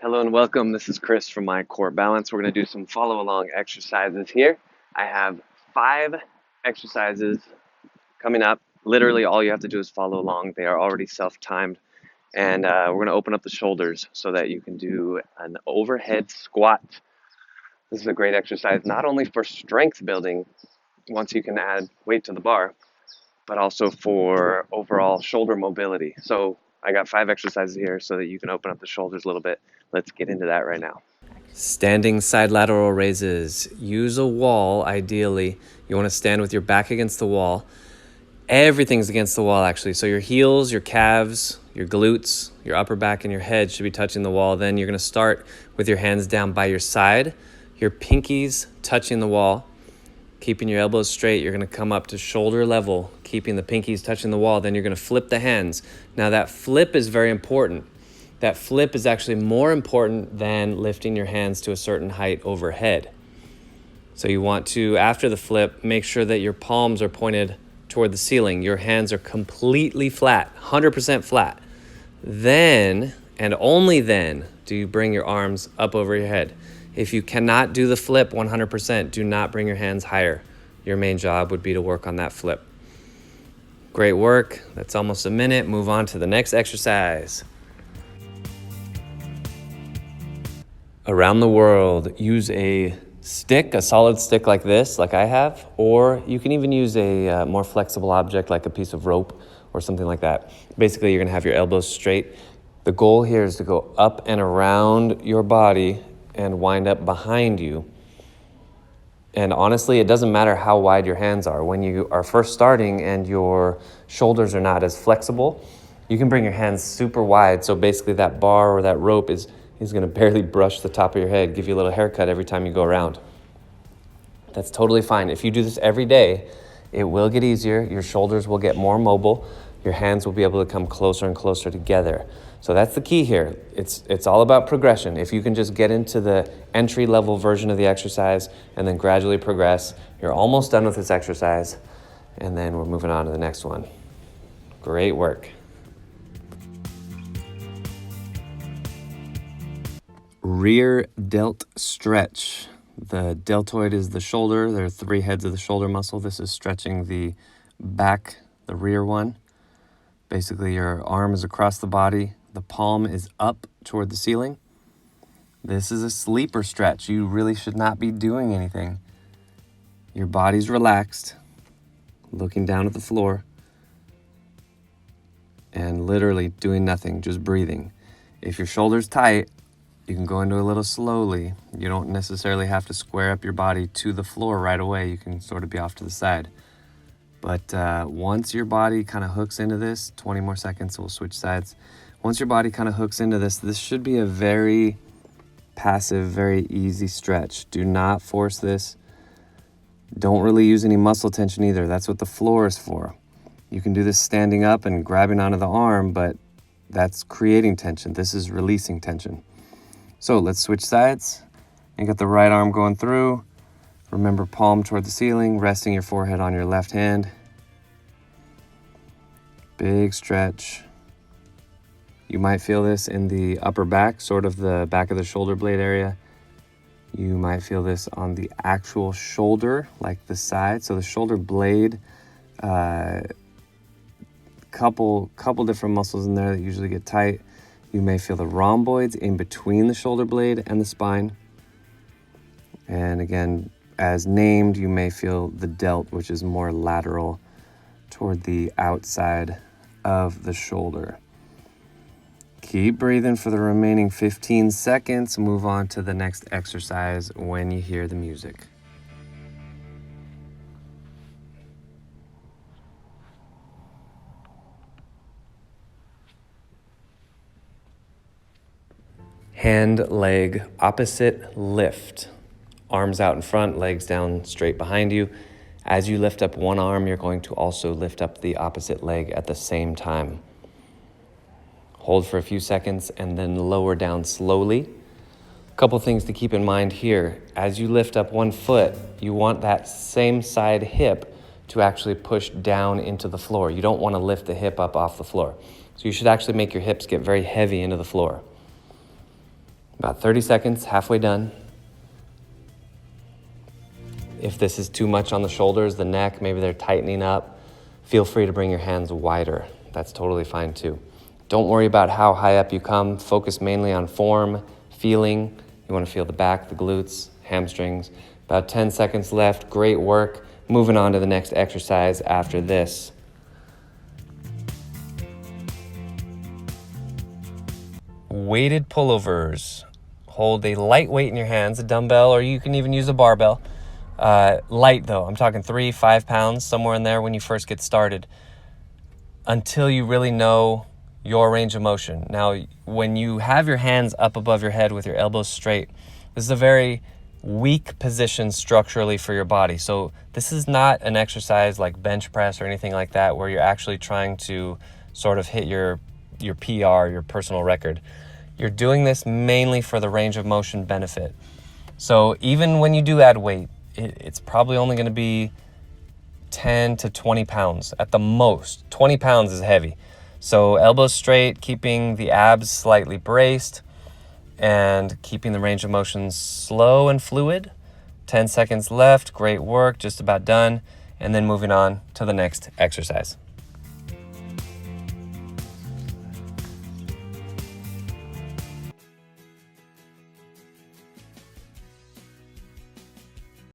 Hello and welcome. This is Chris from My Core Balance. We're going to do some follow along exercises here. I have 5 exercises coming up. Literally, all you have to do is follow along. They are already self timed. And we're going to open up the shoulders so that you can do an overhead squat. This is a great exercise, not only for strength building, once you can add weight to the bar, but also for overall shoulder mobility. So I got 5 exercises here so that you can open up the shoulders a little bit. Let's get into that right now. Standing side lateral raises. Use a wall, ideally. You want to stand with your back against the wall. Everything's against the wall, actually. So your heels, your calves, your glutes, your upper back, and your head should be touching the wall. Then you're going to start with your hands down by your side, your pinkies touching the wall. Keeping your elbows straight, you're going to come up to shoulder level, keeping the pinkies touching the wall. Then you're going to flip the hands. Now that flip is very important. That flip is actually more important than lifting your hands to a certain height overhead. So you want to, after the flip, make sure that your palms are pointed toward the ceiling. Your hands are completely flat, 100% flat. Then, and only then, do you bring your arms up over your head. If you cannot do the flip 100%, do not bring your hands higher. Your main job would be to work on that flip. Great work. That's almost a minute. Move on to the next exercise. Around the world, use a stick, a solid stick like this, like I have, or you can even use a more flexible object like a piece of rope or something like that. Basically, you're going to have your elbows straight. The goal here is to go up and around your body and wind up behind you. And honestly, it doesn't matter how wide your hands are. When you are first starting and your shoulders are not as flexible, you can bring your hands super wide. So basically that bar or that rope is going to barely brush the top of your head, give you a little haircut every time you go around. That's totally fine. If you do this every day, it will get easier. Your shoulders will get more mobile. Your hands will be able to come closer and closer together. So that's the key here. It's all about progression. If you can just get into the entry-level version of the exercise and then gradually progress, you're almost done with this exercise, and then we're moving on to the next one. Great work. Rear delt stretch. The deltoid is the shoulder. There are 3 heads of the shoulder muscle. This is stretching the back, the rear one. Basically, your arm is across the body. The palm is up toward the ceiling. This is a sleeper stretch. You really should not be doing anything. Your body's relaxed, looking down at the floor, and literally doing nothing, just breathing. If your shoulder's tight, you can go into a little slowly. You don't necessarily have to square up your body to the floor right away. You can sort of be off to the side. But once your body kind of hooks into this, 20 more seconds, we'll switch sides. Once your body kind of hooks into this, this should be a very passive, very easy stretch. Do not force this. Don't really use any muscle tension either. That's what the floor is for. You can do this standing up and grabbing onto the arm, but that's creating tension. This is releasing tension. So let's switch sides and get the right arm going through. Remember, palm toward the ceiling, resting your forehead on your left hand. Big stretch. You might feel this in the upper back, sort of the back of the shoulder blade area. You might feel this on the actual shoulder, like the side. So the shoulder blade, couple different muscles in there that usually get tight. You may feel the rhomboids in between the shoulder blade and the spine. And again, as named, you may feel the delt, which is more lateral toward the outside of the shoulder. Keep breathing for the remaining 15 seconds. Move on to the next exercise when you hear the music. Hand, leg, opposite lift. Arms out in front, legs down straight behind you. As you lift up one arm, you're going to also lift up the opposite leg at the same time. Hold for a few seconds and then lower down slowly. A couple things to keep in mind here. As you lift up one foot, you want that same side hip to actually push down into the floor. You don't want to lift the hip up off the floor. So you should actually make your hips get very heavy into the floor. About 30 seconds, halfway done. If this is too much on the shoulders, the neck, maybe they're tightening up, feel free to bring your hands wider. That's totally fine too. Don't worry about how high up you come. Focus mainly on form, feeling. You want to feel the back, the glutes, hamstrings. About 10 seconds left. Great work. Moving on to the next exercise after this. Weighted pullovers. Hold a light weight in your hands, a dumbbell, or you can even use a barbell. Light though, I'm talking 3-5 pounds, somewhere in there when you first get started, until you really know your range of motion. Now, when you have your hands up above your head with your elbows straight, this is a very weak position structurally for your body. So this is not an exercise like bench press or anything like that where you're actually trying to sort of hit your PR, your personal record. You're doing this mainly for the range of motion benefit. So even when you do add weight, it's probably only going to be 10 to 20 pounds at the most. 20 pounds is heavy. So elbows straight, keeping the abs slightly braced, and keeping the range of motion slow and fluid. 10 seconds left, great work, just about done. And then moving on to the next exercise.